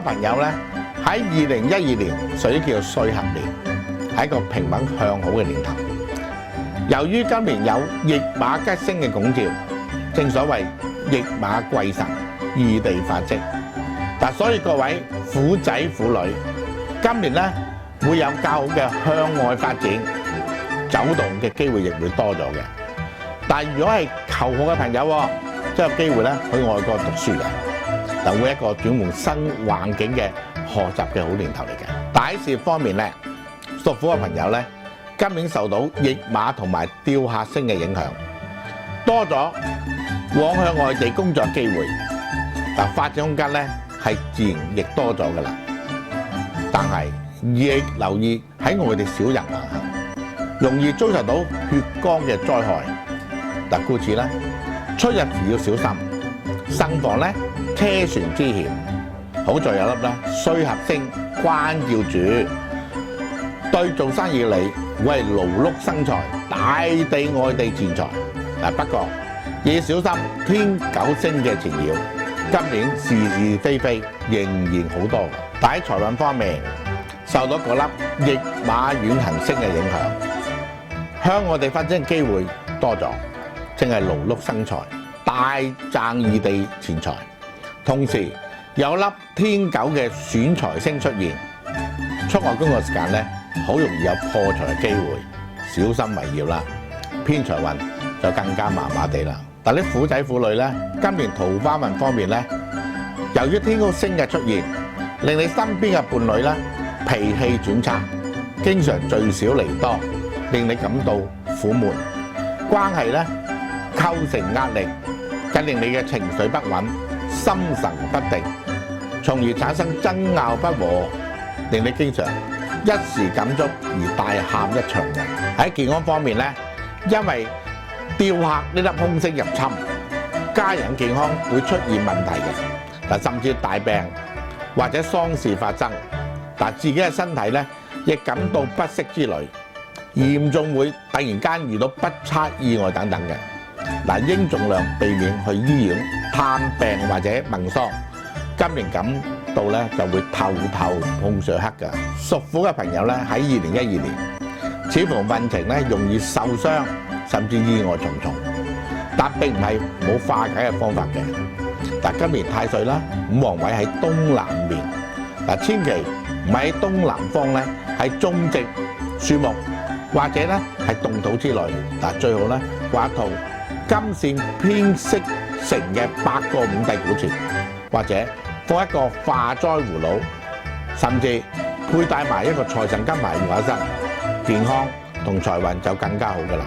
朋友咧，喺2012年屬於叫做歲合年，係一個平穩向好嘅年頭。由於今年有驛馬吉星嘅拱照，正所謂驛馬貴神，異地發跡。嗱，所以各位婦仔婦女，今年咧會有較好嘅向外發展、走動嘅機會，亦會多咗嘅。但係如果係求學嘅朋友，即係有機會咧去外國讀書嘅，嗱，會一個轉換新環境嘅學習嘅好年頭嚟嘅。但喺事業方面咧，屬虎嘅朋友咧，今年受到驛馬同埋吊客星嘅影響，多咗往向外地工作機會，嗱，發展空間咧係自然亦多咗噶啦。但係亦留意喺外地少人橫行，容易遭受到血光嘅災害。嗱，故此咧，出入時要小心，慎防咧車船之險。好在有粒咧歲合星關照住，對做生意嘅你會係勞碌生財，大地外地錢財。嗱，不過要小心天九星嘅纏繞，今年是是非非仍然好多。但喺財運方面，受到嗰粒驛馬遠行星嘅影響，向外地發展嘅機會多咗，正係勞碌生財，大賺異地錢財。同時有粒天九嘅選財星出現，出外工作時間咧，好容易有破財嘅機會，小心為要啦。偏財運就更加麻麻地啦。但啲婦仔婦女咧，今年桃花運方面咧，由於天高星嘅出現，令你身邊嘅伴侶咧脾氣轉差，經常聚少離多，令你感到苦悶，關係咧構成壓力，更令你嘅情緒不穩、心神不定，從而產生爭拗不和，令你經常一時感觸而大喊一場嘅。喺健康方面咧，因為吊客呢粒凶星入侵，家人健康會出現問題嘅，嗱，甚至大病或者喪事發生，但自己嘅身體咧亦感到不適之類，嚴重會突然間遇到不測意外等等嘅。嗱，應盡量避免去醫院探病或者問喪。今年感到咧就會頭碰上黑㗎。屬虎嘅朋友咧喺2012年，似乎運程咧容易受傷，甚至意外重重。但並唔係冇化解嘅方法嘅。但今年太歲啦，五黃位喺東南面，嗱，千祈唔喺東南方咧，係種植樹木或者咧係動土之類。嗱，最好咧掛一套金線編織成嘅8個五帝古錢，或者放一個化災葫蘆，甚至佩戴埋一個財神金牌護下身，健康同財運就更加好噶啦。